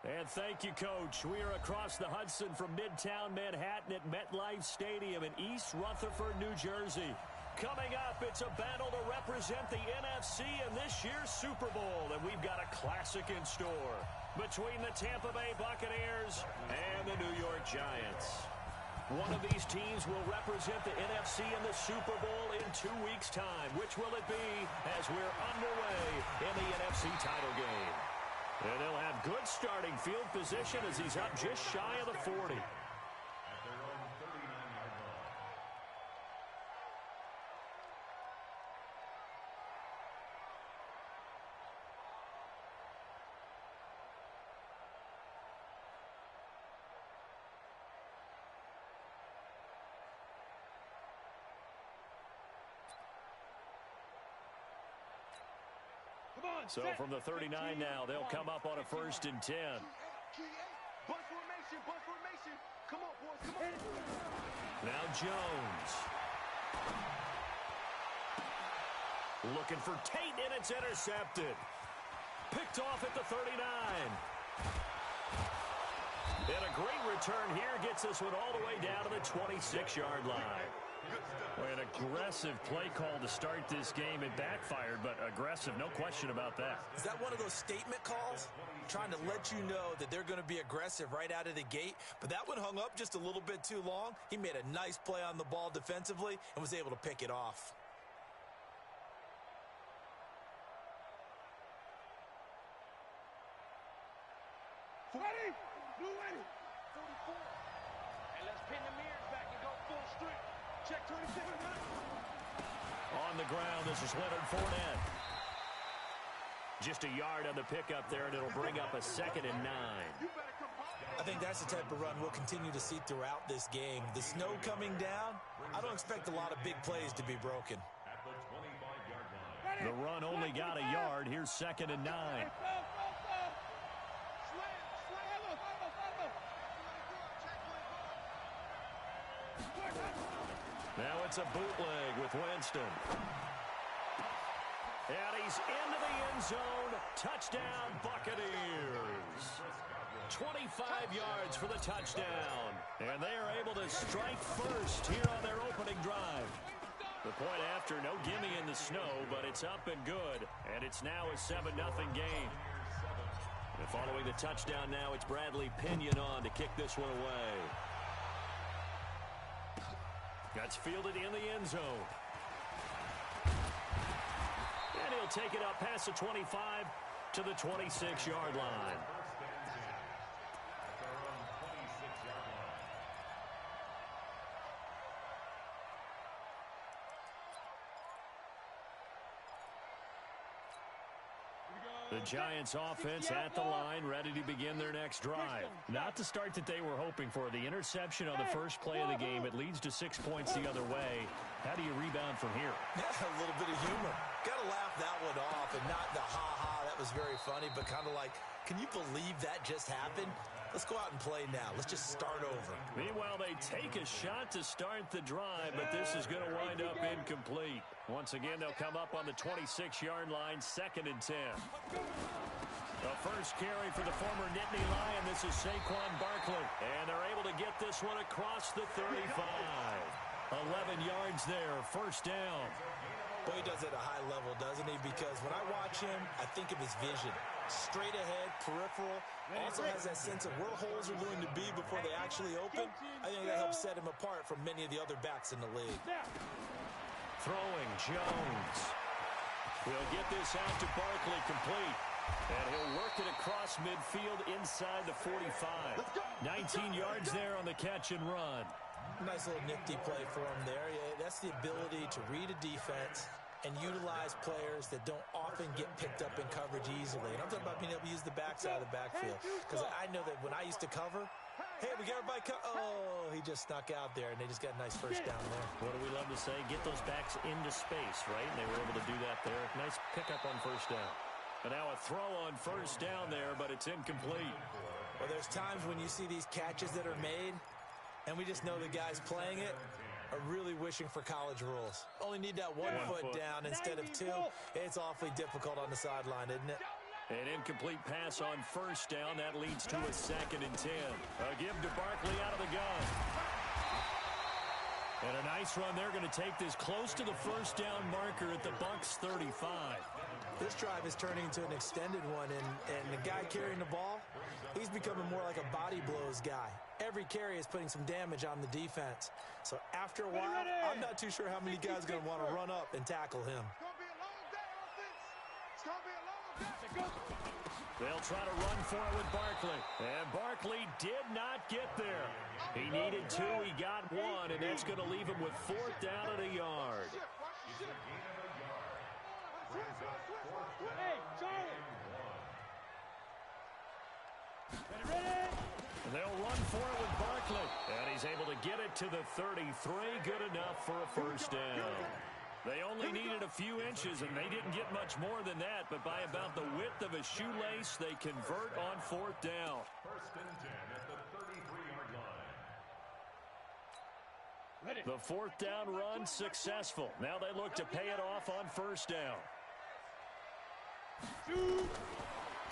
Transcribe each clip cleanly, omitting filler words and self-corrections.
And thank you, Coach. We are across the Hudson from Midtown Manhattan at MetLife Stadium in East Rutherford, New Jersey. Coming up, it's a battle to represent the NFC in this year's Super Bowl, and we've got a classic in store between the Tampa Bay Buccaneers and the New York Giants. One of these teams will represent the NFC in the Super Bowl in 2 weeks' time. Which will it be as we're underway in the NFC title game? And they'll have good starting field position as he's up just shy of the 40. So from the 39 now, they'll come up on a 1st and 10. Bunch formation. Come on, boys, come on. Now Jones. Looking for Tate, and it's intercepted. Picked off at the 39. And a great return here gets this one all the way down to the 26-yard line. An aggressive play call to start this game. It backfired, but aggressive, no question about that. Is that one of those statement calls? Trying to let you know that they're going to be aggressive right out of the gate, but that one hung up just a little bit too long. He made a nice play on the ball defensively and was able to pick it off. Ready? Blue ready. 44. And let's pin the mirrors back and go full strength. Check 27. On the ground, this is Leonard Fournette. Just a yard on the pickup there, and it'll bring up a 2nd and 9. I think that's the type of run we'll continue to see throughout this game. The snow coming down, I don't expect a lot of big plays to be broken. The run only got a yard. Here's 2nd and 9. Now it's a bootleg with Winston. And he's into the end zone. Touchdown, Buccaneers. 25 yards for the touchdown. And they are able to strike first here on their opening drive. The point after, no gimme in the snow, but it's up and good. And it's now a 7-0 game. And following the touchdown now, it's Bradley Pinion on to kick this one away. That's fielded in the end zone. And he'll take it up past the 25 to the 26-yard line. The Giants offense at the line, ready to begin their next drive. Not the start that they were hoping for. The interception on the first play of the game, it leads to 6 points the other way. How do you rebound from here? A little bit of humor. Got to laugh that one off, and not the ha-ha, that was very funny, but kind of like, can you believe that just happened? Let's go out and play now. Let's just start over. Meanwhile, they take a shot to start the drive, but this is going to wind up incomplete. Once again, they'll come up on the 26-yard line, 2nd and 10. The first carry for the former Nittany Lion. This is Saquon Barkley. And they're able to get this one across the 35. 11 yards there, 1st down. Boy, he does it at a high level, doesn't he? Because when I watch him, I think of his vision. Straight ahead, peripheral. Also has that sense of where holes are going to be before they actually open. I think that helps set him apart from many of the other backs in the league. Throwing, Jones. We'll get this out to Barkley complete. And he'll work it across midfield inside the 45. 19 yards there on the catch and run. Nice little nifty play for him there. Yeah, that's the ability to read a defense and utilize players that don't often get picked up in coverage easily. And I'm talking about being able to use the backside of the backfield. Because I know that when I used to cover, hey, we got everybody oh, he just snuck out there, and they just got a nice 1st down there. What do we love to say? Get those backs into space, right? And they were able to do that there. Nice pickup on 1st down. And now a throw on 1st down there, but it's incomplete. Well, there's times when you see these catches that are made, and we just know the guys playing it are really wishing for college rules. Only need that one foot down instead of 2. It's awfully difficult on the sideline, isn't it? An incomplete pass on first down. That leads to a 2nd and 10. A give to Barkley out of the gun. And a nice run. They're going to take this close to the first down marker at the Bucs 35. This drive is turning into an extended one, and the guy carrying the ball, he's becoming more like a body blows guy. Every carry is putting some damage on the defense. So after a while, I'm not too sure how many guys are going to want to run up and tackle him. They'll try to run for it with Barkley. And Barkley did not get there. He needed 2, he got 1, and that's going to leave him with 4th down and a yard. Hey, Charlie. They'll run for it with Barkley. And he's able to get it to the 33. Good enough for a first down. They only needed a few inches, and they didn't get much more than that. But by about the width of a shoelace, they convert on 4th down. 1st and 10 at the 33-yard line. The 4th down run successful. Now they look to pay it off on first down.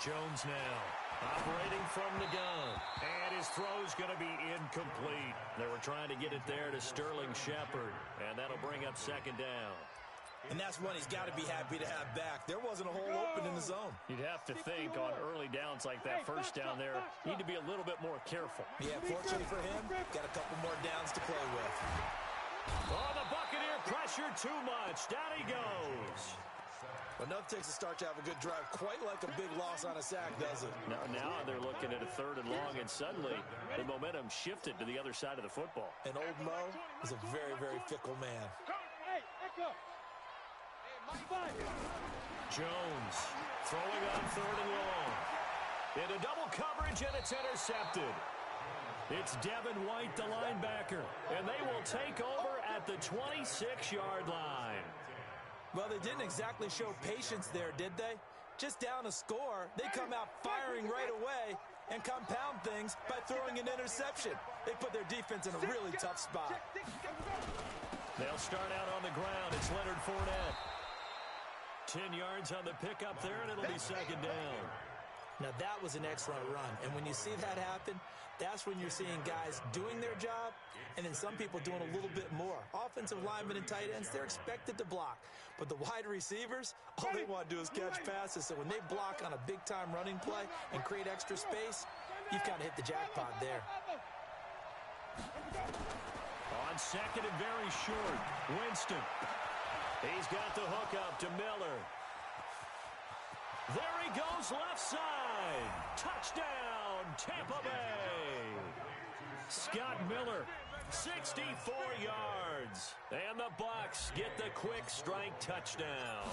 Jones now operating from the gun. And his throw's going to be incomplete. They were trying to get it there to Sterling Shepard. And that'll bring up 2nd down. And that's one he's got to be happy to have back. There wasn't a hole open in the zone. You'd have to think on early downs like that first down there, need to be a little bit more careful. Yeah, fortunately for him, got a couple more downs to play with. Oh, the Buccaneer pressure too much. Down he goes. Enough takes a start to have a good drive, quite like a big loss on a sack, does it? Now they're looking at a 3rd and long, and suddenly the momentum shifted to the other side of the football. And old Mo is a very, very fickle man. Hey, echo. Jones throwing on 3rd and long. Into double coverage, and it's intercepted. It's Devin White, the linebacker, and they will take over at the 26-yard line. Well, they didn't exactly show patience there, did they? Just down a score, they come out firing right away and compound things by throwing an interception. They put their defense in a really tough spot. They'll start out on the ground. It's Leonard Fournette. 10 yards on the pickup there, and it'll be 2nd down. Now, that was an excellent run. And when you see that happen, that's when you're seeing guys doing their job and then some people doing a little bit more. Offensive linemen and tight ends, they're expected to block. But the wide receivers, all they want to do is catch passes. So when they block on a big-time running play and create extra space, you've kind of hit the jackpot there. On 2nd and very short, Winston. He's got the hook up to Miller. There he goes, left side. Touchdown, Tampa Bay. Scott Miller, 64 yards. And the Bucs get the quick strike touchdown.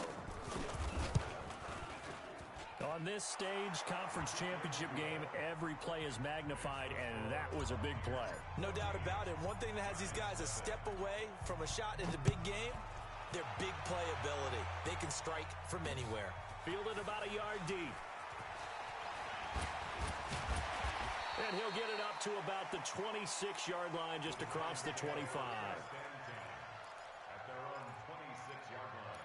On this stage, conference championship game, every play is magnified, and that was a big play. No doubt about it. One thing that has these guys a step away from a shot in the big game, their big play ability. They can strike from anywhere. Fielded about a yard deep. And he'll get it up to about the 26-yard line, just across the 25. At their own 26-yard line.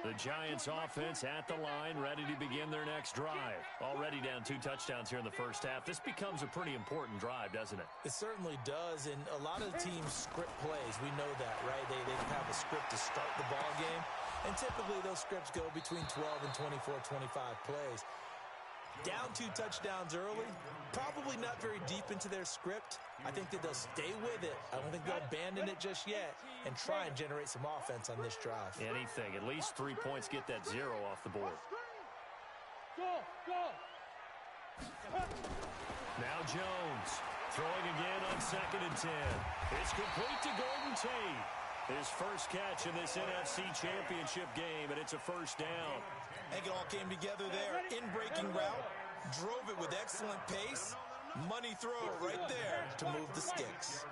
The Giants offense at the line, ready to begin their next drive. Already down 2 touchdowns here in the first half. This becomes a pretty important drive, doesn't it? It certainly does, and a lot of the teams script plays. We know that, right? They have a script to start the ball game, and typically those scripts go between 12 and 24, 25 plays. Down 2 touchdowns early, probably not very deep into their script. I think that they'll stay with it. I don't think they'll abandon it just yet and try and generate some offense on this drive. Anything. At least 3 points, get that 0 off the board. Now Jones throwing again on 2nd and 10. It's complete to Golden Tate. His first catch in this NFC Championship game, and it's a first down. I think it all came together there. In-breaking route, drove it with excellent pace. Money throw right there to move the sticks.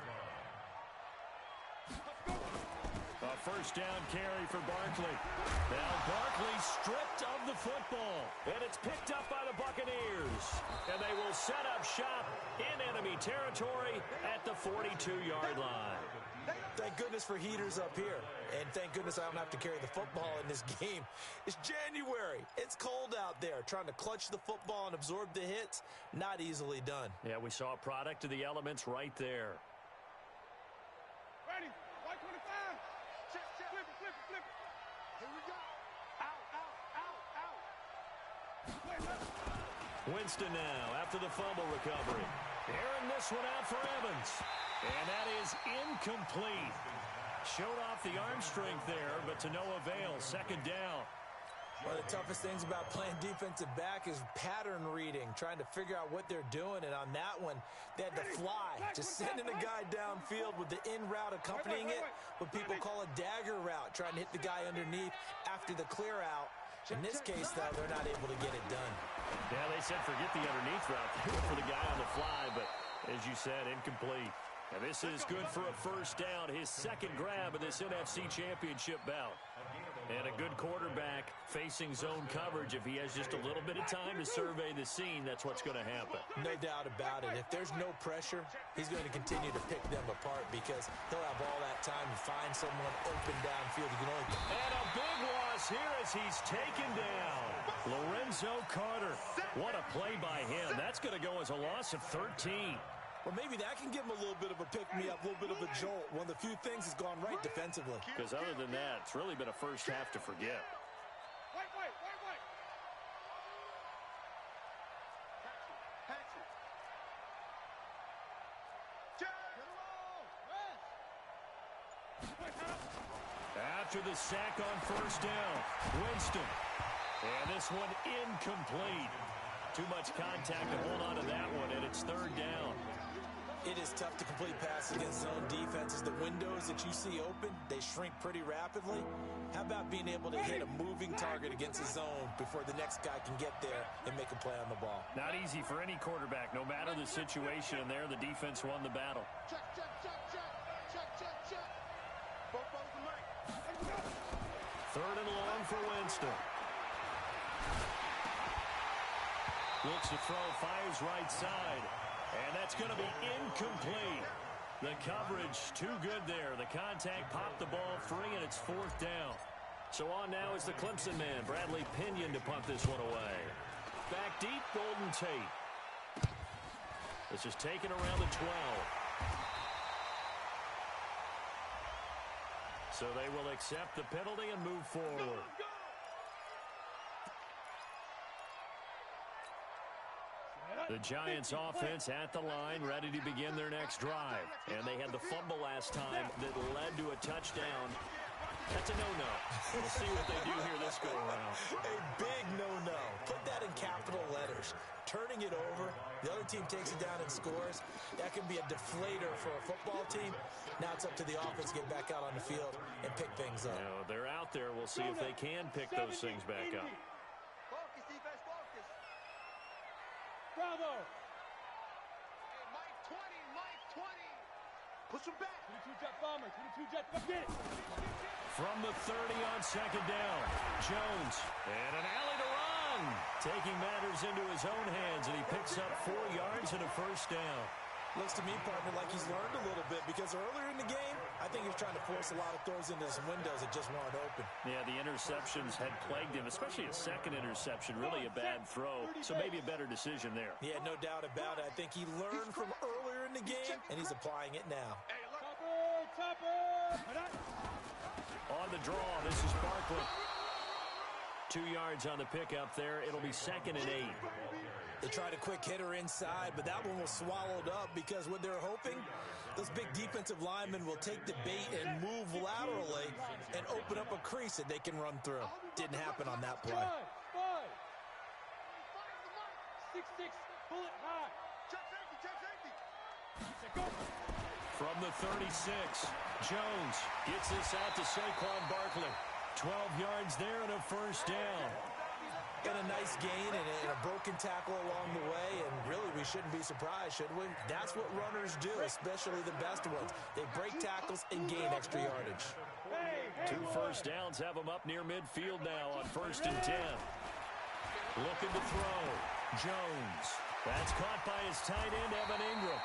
A first down carry for Barkley. Now Barkley stripped of the football, and it's picked up by the Buccaneers. And they will set up shop in enemy territory at the 42-yard line. Thank goodness for heaters up here. And thank goodness I don't have to carry the football in this game. It's January. It's cold out there. Trying to clutch the football and absorb the hits, not easily done. Yeah, we saw a product of the elements right there. Ready? White 25. Check. Flip it. Here we go. Out. Winston now after the fumble recovery. Airing this one out for Evans. And that is incomplete. Showed off the arm strength there, but to no avail. Second down. One of the toughest things about playing defensive back is pattern reading, trying to figure out what they're doing. And on that one, they had to fly, just sending a guy downfield with the in route accompanying it, what people call a dagger route, trying to hit the guy underneath after the clear out. In this case, though, they're not able to get it done. Yeah, they said forget the underneath route. They went for the guy on the fly, but as you said, incomplete. And this is good for a first down, his second grab of this NFC Championship bout. And a good quarterback facing zone coverage. If he has just a little bit of time to survey the scene, that's what's going to happen. No doubt about it. If there's no pressure, he's going to continue to pick them apart because he'll have all that time to find someone open downfield. He can only... And a big loss here as he's taken down. Lorenzo Carter. What a play by him. That's going to go as a loss of 13. Well, maybe that can give him a little bit of a pick-me-up, a little bit of a jolt. One of the few things has gone right defensively. Because other than that, it's really been a first half to forget. Wait. After the sack on first down, Winston. And this one incomplete. Too much contact to hold on to that one, and it's third down. It is tough to complete passes against zone defenses. The windows that you see open, they shrink pretty rapidly. How about being able to hit a moving target against a zone before the next guy can get there and make a play on the ball? Not easy for any quarterback. No matter the situation in there, the defense won the battle. Check. Third and long for Winston. Looks to throw, fires right side. And that's going to be incomplete. The coverage too good there. The contact popped the ball free, and it's fourth down. So on now is the Clemson man, Bradley Pinion, to punt this one away. Back deep, Golden Tate. This is taken around the 12. So they will accept the penalty and move forward. The Giants offense at the line, ready to begin their next drive. And they had the fumble last time that led to a touchdown. That's a no-no. We'll see what they do here this go-around. A big no-no. Put that in capital letters. Turning it over, the other team takes it down and scores. That can be a deflator for a football team. Now it's up to the offense to get back out on the field and pick things up. You know, they're out there. We'll see if they can pick those things back up. Bravo! Hey, Mike 20. Push him back. 22 jet bomber, 22 jet bomber. Get it. From the 30 on second down, Jones. And an alley to run. Taking matters into his own hands, and he picks up 4 yards and a first down. Looks to me, partner, like he's learned a little bit because earlier in the game, I think he was trying to force a lot of throws into some windows that just weren't open. Yeah, the interceptions had plagued him, especially a second interception, really a bad throw. So maybe a better decision there. Yeah, no doubt about it. I think he learned from earlier in the game, and he's applying it now. Topper! On the draw, this is Barkley. 2 yards on the pickup there. It'll be second and 8. They tried a quick hitter inside, but that one was swallowed up because what they're hoping, those big defensive linemen will take the bait and move laterally and open up a crease that they can run through. Didn't happen on that play. 6-6, bullet high. Check safety. From the 36, Jones gets this out to Saquon Barkley. 12 yards there and a first down. Got a nice gain and a broken tackle along the way, and really we shouldn't be surprised, should we? That's what runners do, especially the best ones. They break tackles and gain extra yardage. 2 first downs have them up near midfield now on 1st and 10. Looking to throw. Jones. That's caught by his tight end, Evan Ingram.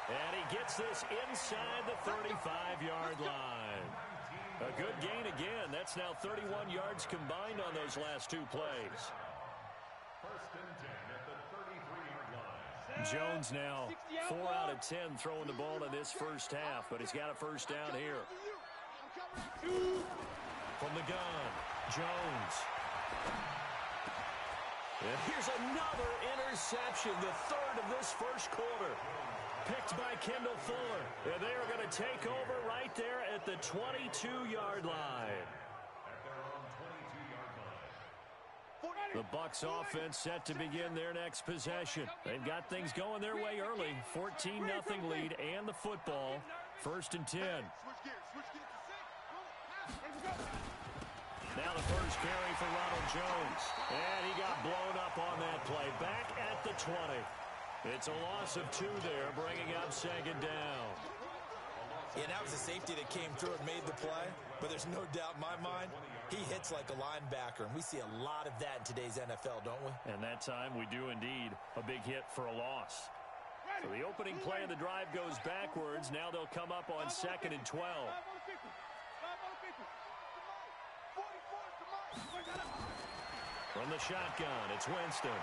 And he gets this inside the 35-yard line. A good gain again. That's now 31 yards combined on those last two plays. First and 10 at the 33-yard line. Jones now 4 out of 10 throwing the ball in this first half, but he's got a first down here. From the gun, Jones. And here's another interception, the third of this first quarter. Picked by Kendall Fuller. And they are going to take over right there at the 22-yard line. At their own 22-yard line. The Bucs offense set to begin their next possession. They've got things going their way early. 14-0 lead and the football. First and 10. Now the first carry for Ronald Jones. And he got blown up on that play. Back at the 20. It's a loss of 2 there, bringing up second down. Yeah, that was a safety that came through and made the play. But there's no doubt in my mind, he hits like a linebacker. And we see a lot of that in today's NFL, don't we? And that time we do indeed. A big hit for a loss. So the opening play of the drive goes backwards. Now they'll come up on second and 12. From the shotgun, it's Winston.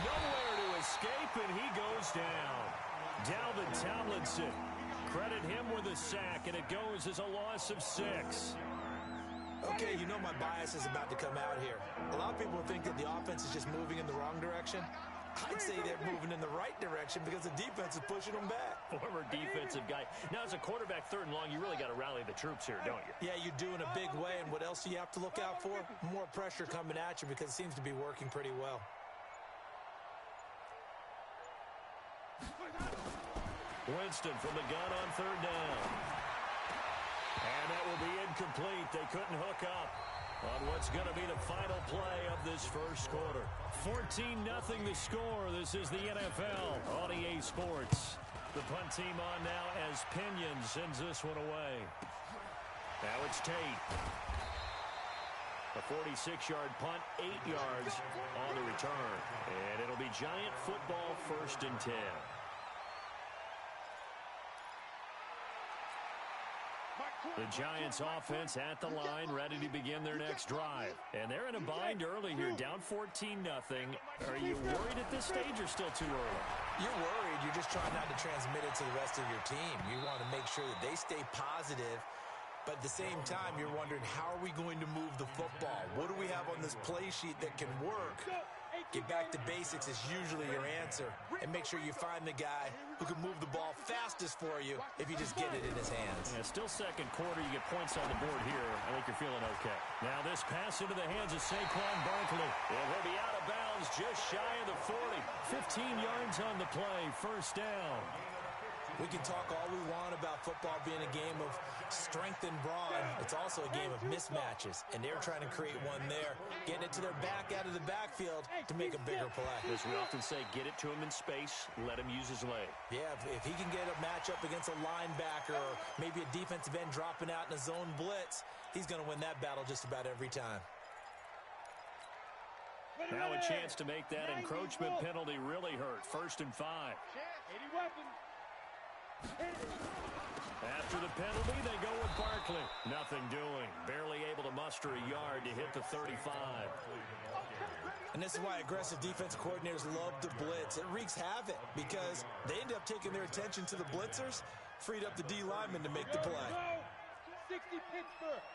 Nowhere to escape, and he goes down. Dalvin Tomlinson. Credit him with a sack, and it goes as a loss of 6. Okay, you know my bias is about to come out here. A lot of people think that the offense is just moving in the wrong direction. I'd say they're moving in the right direction because the defense is pushing them back. Former defensive guy. Now, as a quarterback, 3rd and long, you really got to rally the troops here, don't you? Yeah, you do in a big way. And what else do you have to look out for? More pressure coming at you because it seems to be working pretty well. Winston from the gun on 3rd down. And that will be incomplete. They couldn't hook up on what's going to be the final play of this first quarter. 14-0 the score. This is the NFL on EA Sports. The punt team on now as Pinion sends this one away. Now it's Tate. A 46-yard punt, 8 yards on the return. And it'll be Giant football, 1st and 10. The Giants offense at the line, ready to begin their next drive. And they're in a bind early here, down 14-0. Are you worried at this stage or still too early? You're worried. You're just trying not to transmit it to the rest of your team. You want to make sure that they stay positive. But at the same time, you're wondering, how are we going to move the football? What do we have on this play sheet that can work? Get back to basics is usually your answer. And make sure you find the guy who can move the ball fastest for you if you just get it in his hands. Yeah, still second quarter. You get points on the board here. I think you're feeling okay. Now this pass into the hands of Saquon Barkley. And he'll be out of bounds just shy of the 40. 15 yards on the play. First down. We can talk all we want about football being a game of strength and brawn. It's also a game of mismatches, and they're trying to create one there, getting it to their back out of the backfield to make a bigger play. As we often say, get it to him in space, let him use his leg. Yeah, if he can get a matchup against a linebacker or maybe a defensive end dropping out in a zone blitz, he's going to win that battle just about every time. Now a chance to make that encroachment penalty really hurt. 1st and 5. After the penalty, they go with Barkley. Nothing doing. Barely able to muster a yard to hit the 35. And this is why aggressive defensive coordinators love to blitz. It wreaks havoc because they end up taking their attention to the blitzers, freed up the D lineman to make the play. 60 Pittsburgh.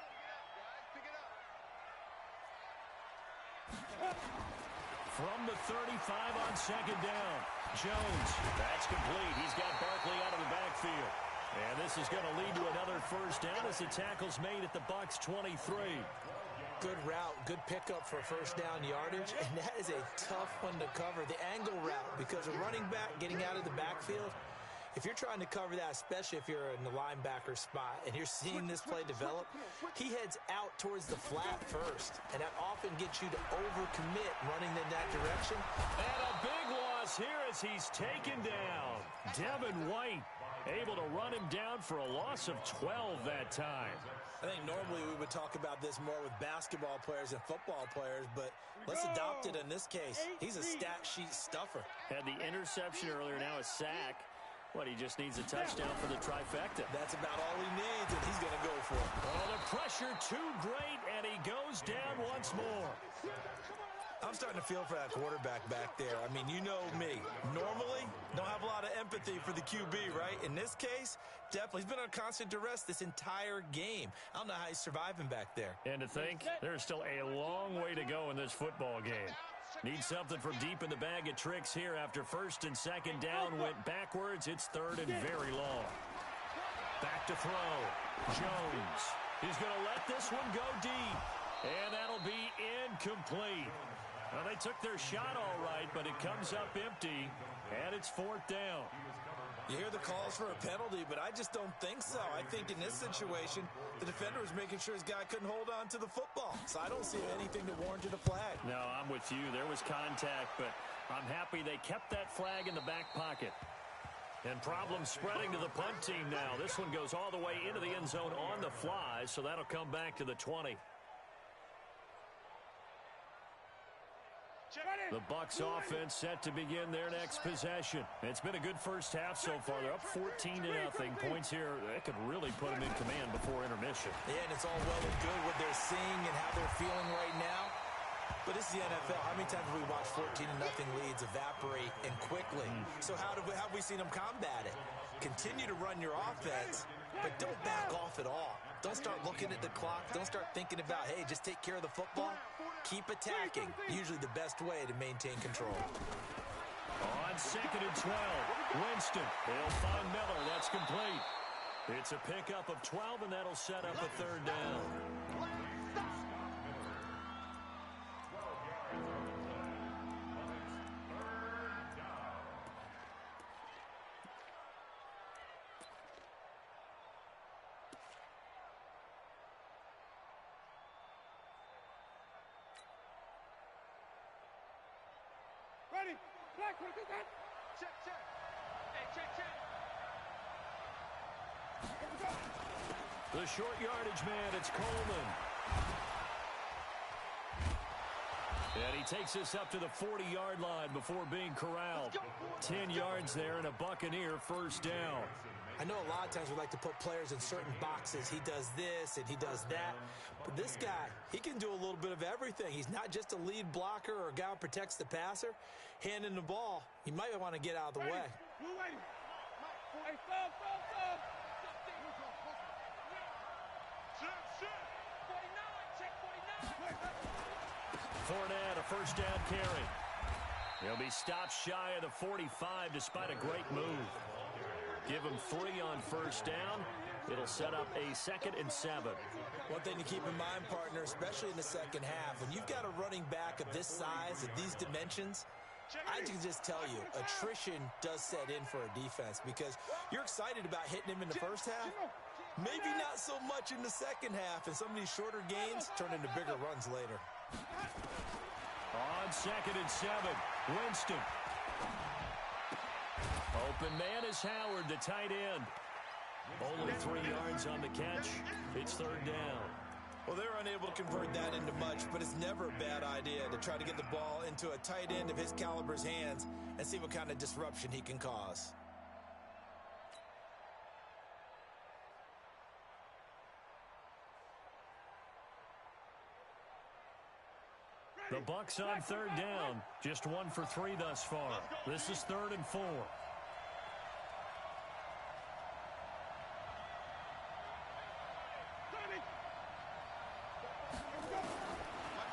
From the 35 on second down. Jones, that's complete. He's got Barkley out of the backfield. And this is going to lead to another first down as the tackle's made at the Bucs 23. Good route, good pickup for first down yardage, and that is a tough one to cover, the angle route, because a running back getting out of the backfield, if you're trying to cover that, especially if you're in the linebacker spot and you're seeing this play develop, he heads out towards the flat first, and that often gets you to overcommit running in that direction. And a big loss here as he's taken down. Devin White able to run him down for a loss of 12 that time. I think normally we would talk about this more with basketball players and football players, but let's adopt it in this case. He's a stat sheet stuffer. Had the interception earlier, now a sack. What, he just needs a touchdown for the trifecta. That's about all he needs, and he's going to go for it. Oh, the pressure too great, and he goes down once more. I'm starting to feel for that quarterback back there. I mean, you know me. Normally, don't have a lot of empathy for the QB, right? In this case, definitely. He's been on constant duress this entire game. I don't know how he's surviving back there. And to think, there's still a long way to go in this football game. Need something from deep in the bag of tricks here after first and second down went backwards. It's third and very long. Back to throw. Jones is going to let this one go deep. And that'll be incomplete. Well, they took their shot all right, but it comes up empty, and it's fourth down. You hear the calls for a penalty, but I just don't think so. I think in this situation, the defender was making sure his guy couldn't hold on to the football. So I don't see anything that warranted a flag. No, I'm with you. There was contact, but I'm happy they kept that flag in the back pocket. And problems spreading to the punt team now. This one goes all the way into the end zone on the fly, so that'll come back to the 20. The Bucs offense set to begin their next possession. It's been a good first half so far. They're up 14-0. Points here, that could really put them in command before intermission. Yeah, and it's all well and good what they're seeing and how they're feeling right now. But this is the NFL. How many times have we watched 14-0 leads evaporate and quickly? So how have we seen them combat it? Continue to run your offense, but don't back off at all. Don't start looking at the clock. Don't start thinking about, hey, just take care of the football. Keep attacking. Usually the best way to maintain control. On second and 12, Winston. They'll find Miller. That's complete. It's a pickup of 12, and that'll set up a third down. Ready? Black, what is that? Check, check. Hey, check, check. The short yardage man, it's Coleman. And he takes us up to the 40-yard line before being corralled. 10 yards there and a Buccaneer first down. I know a lot of times we like to put players in certain boxes. He does this and he does that. But this guy, he can do a little bit of everything. He's not just a lead blocker or a guy who protects the passer. Handing the ball, he might want to get out of the way. Hey, stop. Fournette, a first down carry. He'll be stopped shy of the 45 despite a great move. Give him 3 on first down. It'll set up a 2nd and 7. One thing to keep in mind, partner, especially in the second half, when you've got a running back of this size, of these dimensions, I can just tell you, attrition does set in for a defense because you're excited about hitting him in the first half. Maybe not so much in the second half, and some of these shorter gains turn into bigger runs later. On 2nd and 7, Winston. Open man is Howard, the tight end. Only 3 yards on the catch. It's third down. Well, they're unable to convert that into much, but it's never a bad idea to try to get the ball into a tight end of his caliber's hands and see what kind of disruption he can cause. The Bucs on third down. Just 1 for 3 thus far. This is 3rd and 4.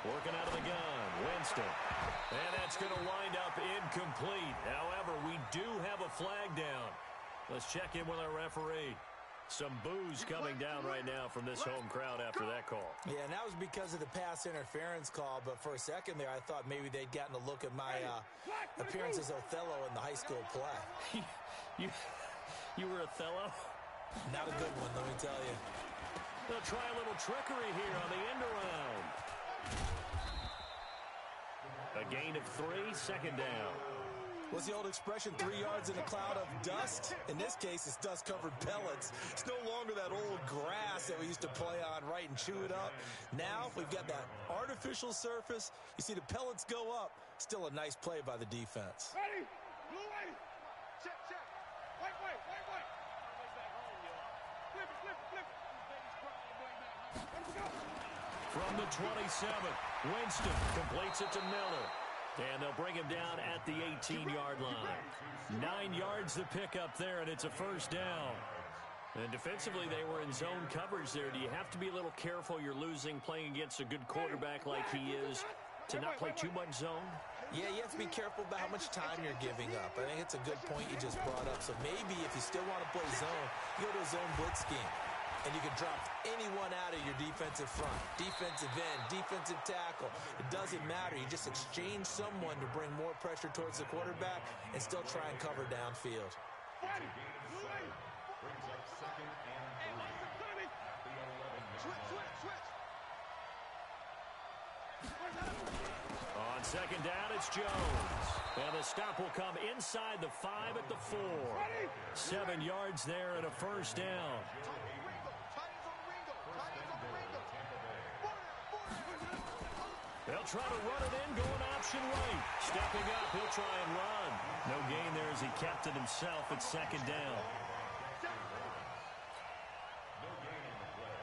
Working out of the gun, Winston. And that's going to wind up incomplete. However, we do have a flag down. Let's check in with our referee. Some boos coming down right now from this home crowd after that call. Yeah, and that was because of the pass interference call, but for a second there I thought maybe they'd gotten a look at my appearance as Othello in the high school play. You were Othello? Not a good one, let me tell you. They'll try a little trickery here on the end around. A gain of 3, 2nd down. What's the old expression, 3 yards in a cloud of dust? In this case, it's dust-covered pellets. It's no longer that old grass that we used to play on, right, and chew it up. Now, we've got that artificial surface. You see the pellets go up. Still a nice play by the defense. Ready? Blue ready. Check. White. from the 27. Winston completes it to Miller. And they'll bring him down at the 18-yard line. 9 yards to pick up there, and it's a first down. And defensively, they were in zone coverage there. Do you have to be a little careful you're losing playing against a good quarterback like he is to not play too much zone? Yeah, you have to be careful about how much time you're giving up. I think it's a good point you just brought up. So maybe if you still want to play zone, you go to a zone blitz scheme. And you can drop anyone out of your defensive front, defensive end, defensive tackle. It doesn't matter. You just exchange someone to bring more pressure towards the quarterback and still try and cover downfield. Brings up second and 3 at the 11. On second down, it's Jones. And the stop will come inside the 5 at the 4. 7 yards there and a first down. They'll try to run it in, going option right. Stepping up, he'll try and run. No gain there as he kept it himself at second down. No gain on the play.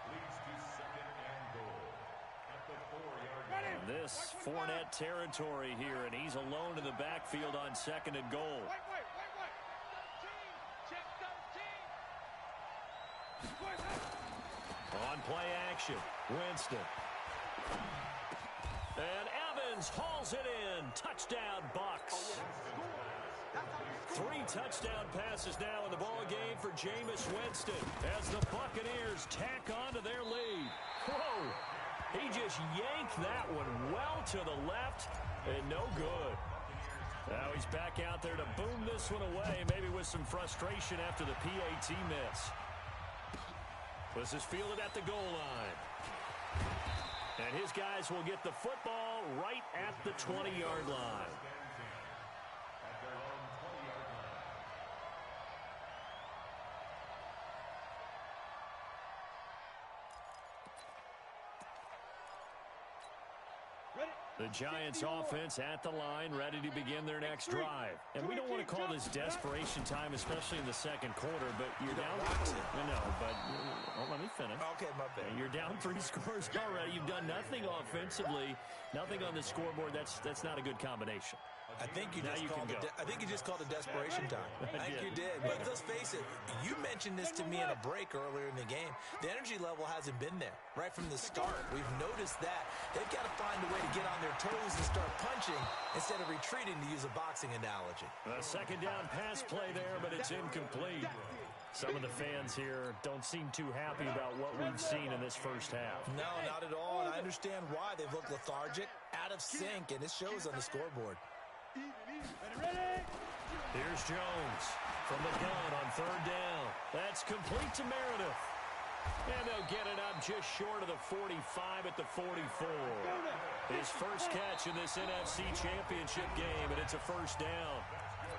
Leads to second and goal at the 4-yard line. This Fournette territory here, and he's alone in the backfield on second and goal. On play action, Winston. And Evans hauls it in. Touchdown, Bucks. 3 touchdown passes now in the ball game for Jameis Winston as the Buccaneers tack on to their lead. Whoa! He just yanked that one well to the left and no good. Now he's back out there to boom this one away, maybe with some frustration after the PAT miss. This is fielded at the goal line. And his guys will get the football right at the 20-yard line. At their own 20-yard line. The Giants offense at the line, ready to begin their next drive. And we don't want to call this desperation time, especially in the second quarter, but you're down. No, but let me finish. Okay, my bad. You're down 3 scores already. You've done nothing offensively, nothing on the scoreboard. That's not a good combination. I think you just called it desperation time. I think you did. But let's face it, you mentioned this to me in a break earlier in the game. The energy level hasn't been there right from the start. We've noticed that. They've got to find a way to get on their toes and start punching instead of retreating, to use a boxing analogy. A second down pass play there, but it's incomplete. Some of the fans here don't seem too happy about what we've seen in this first half. No, not at all, and I understand why. They've looked lethargic, out of sync, and it shows on the scoreboard. Here's Jones from the gun on third down. That's complete to Meredith. And they'll get it up just short of the 45 at the 44. His first catch in this NFC Championship game, and it's a first down.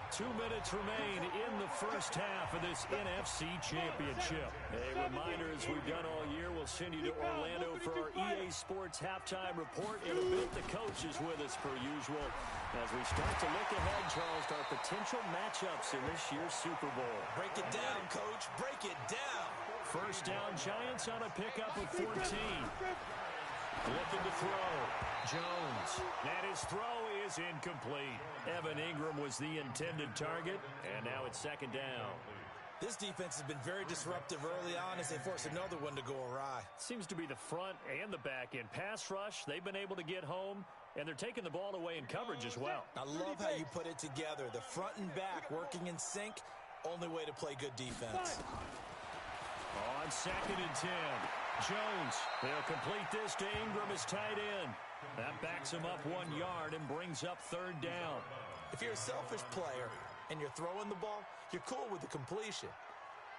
2 minutes remain in the first half of this NFC Championship. A reminder, as we've done all year, we'll send you to Orlando for our EA Sports halftime report. In a bit, the coach is with us per usual as we start to look ahead, Charles, to our potential matchups in this year's Super Bowl. Break it down, Coach. Break it down. First down, Giants on a pickup of 14. Looking to throw. Jones. And his throw is incomplete. Evan Ingram was the intended target, and now it's second down. This defense has been very disruptive early on as they force another one to go awry. Seems to be the front and the back end. Pass rush, they've been able to get home, and they're taking the ball away in coverage as well. I love how you put it together. The front and back working in sync, only way to play good defense. On second and 10, Jones. They'll complete this to Ingram as tight end. That backs him up 1 yard and brings up third down. If you're a selfish player and you're throwing the ball, you're cool with the completion.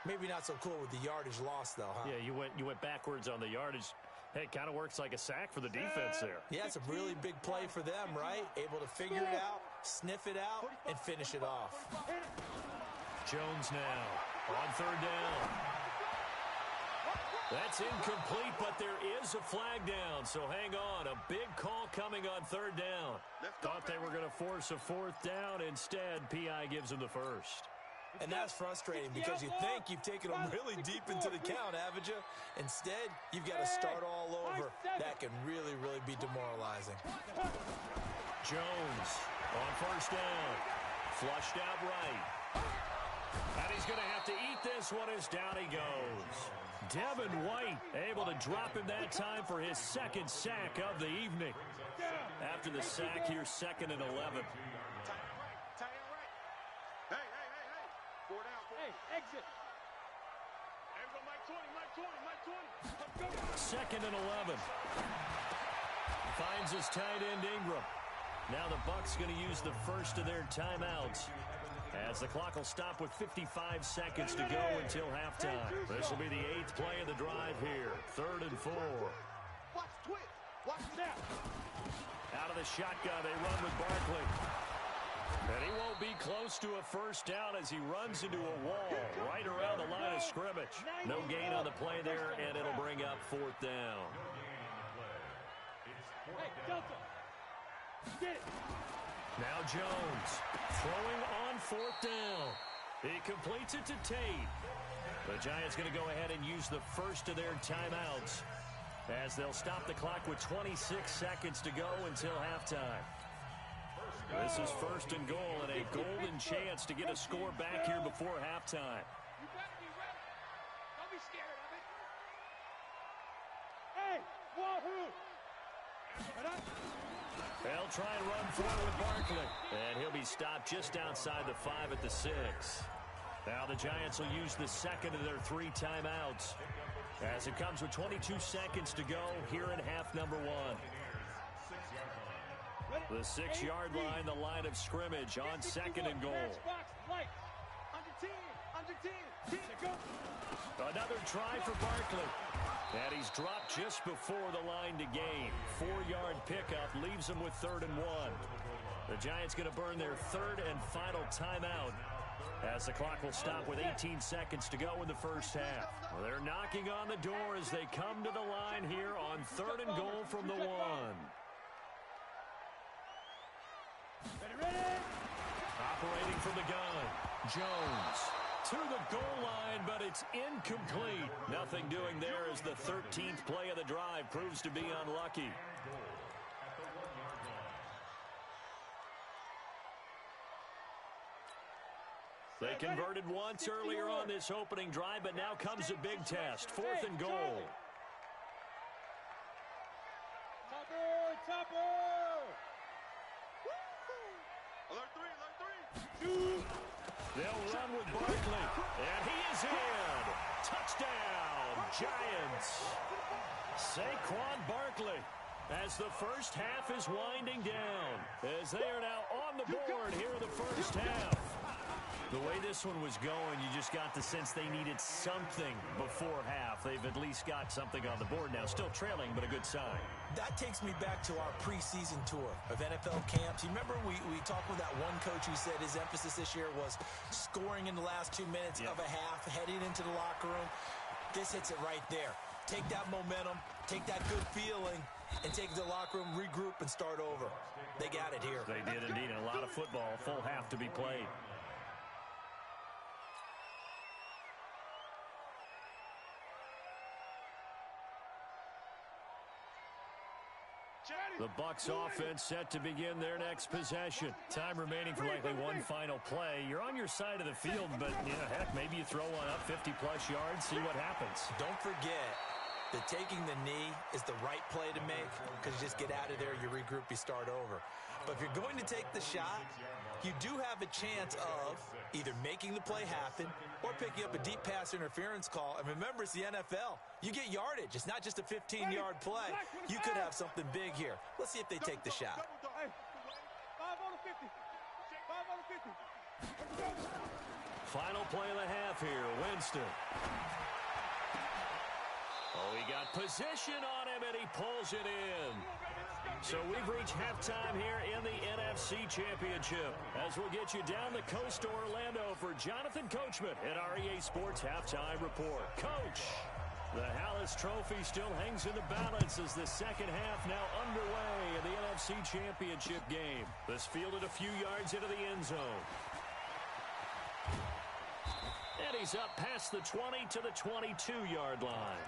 Maybe not so cool with the yardage loss, though, huh? Yeah, you went backwards on the yardage. Hey, it kind of works like a sack for the defense there. Yeah, it's a really big play for them, right? Able to figure it out, sniff it out, and finish it off. Jones now on third down. That's incomplete, but there is a flag down, so hang on. A big call coming on third down. Thought they were going to force a fourth down. Instead, P.I. gives them the first. And that's frustrating because you think you've taken them really deep into the count, haven't you? Instead, you've got to start all over. That can really, really be demoralizing. Jones on first down. Flushed out right. And he's going to have to eat this one as down he goes. Devin White able to drop him that time for his second sack of the evening. After the sack, here's 2nd and 11. Hey. 4 down. Hey, exit. Hey, we go Mike 20. 2nd and 11. Finds his tight end Ingram. Now the Bucs going to use the first of their timeouts, as the clock will stop with 55 seconds to go until halftime. This will be the 8th play of the drive here. 3rd and 4. Watch twitch. Watch snap. Out of the shotgun, they run with Barkley. And he won't be close to a first down as he runs into a wall right around the line of scrimmage. No gain on the play there, and it'll bring up 4th down. Hey, Delta. Get it. Now Jones throwing on 4th down. He completes it to Tate. The Giants going to go ahead and use the first of their timeouts, as they'll stop the clock with 26 seconds to go until halftime. This is 1st and goal and a golden chance to get a score back here before halftime. You better be ready. Don't be scared of it. Hey, wahoo! They'll try and run forward with Barkley, and he'll be stopped just outside the 5 at the 6. Now the Giants will use the 2nd of their 3 timeouts, as it comes with 22 seconds to go here in half number 1. The 6-yard line, the line of scrimmage on 2nd and goal. Another try for Barkley. And he's dropped just before the line to gain. 4-yard pickup leaves him with 3rd and 1. The Giants going to burn their 3rd and final timeout, as the clock will stop with 18 seconds to go in the first half. Well, they're knocking on the door as they come to the line here on 3rd and goal from the 1. Operating from the gun, Jones to the goal line, but it's incomplete. Nothing doing there as the 13th play of the drive proves to be unlucky. They converted once earlier on this opening drive, but now comes a big test. 4th and goal. They'll run with Barkley, and he is in. Touchdown, Giants. Saquon Barkley, as the first half is winding down, as they are now on the board here in the first half. The way this one was going, you just got the sense they needed something before half. They've at least got something on the board now. Still trailing, but a good sign. That takes me back to our preseason tour of NFL camps. You remember we talked with that one coach who said his emphasis this year was scoring in the last 2 minutes of a half, heading into the locker room. This hits it right there. Take that momentum, take that good feeling, and take it to the locker room, regroup, and start over. They got it here. They did indeed. A lot of football, full half to be played. The Bucs offense set to begin their next possession. Time remaining for likely one final play. You're on your side of the field, but, heck, maybe you throw one up 50-plus yards, see what happens. Don't forget that taking the knee is the right play to make, because you just get out of there, you regroup, you start over. But if you're going to take the shot, you do have a chance of either making the play happen or picking up a deep pass interference call. And remember, it's the NFL. You get yardage. It's not just a 15-yard play. You could have something big here. Let's see if they take the shot. 5 on the 50. 5 on the 50. Final play of the half here, Winston. Oh, he got position on him, and he pulls it in. So we've reached halftime here in the NFC Championship, as we'll get you down the coast to Orlando for Jonathan Coachman at our EA Sports Halftime Report. Coach, the Hallis Trophy still hangs in the balance as the second half now underway in the NFC Championship game. This fielded a few yards into the end zone. he's up past the 20 to the 22-yard line.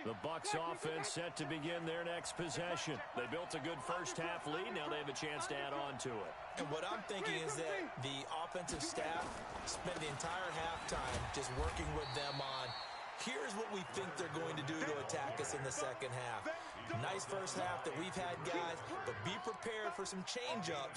The Bucs offense set to begin their next possession. They built a good first-half lead. Now they have a chance to add on to it. And what I'm thinking is that the offensive staff spent the entire halftime just working with them on, here's what we think they're going to do to attack us in the second half. Nice first half that we've had, guys, but be prepared for some change-ups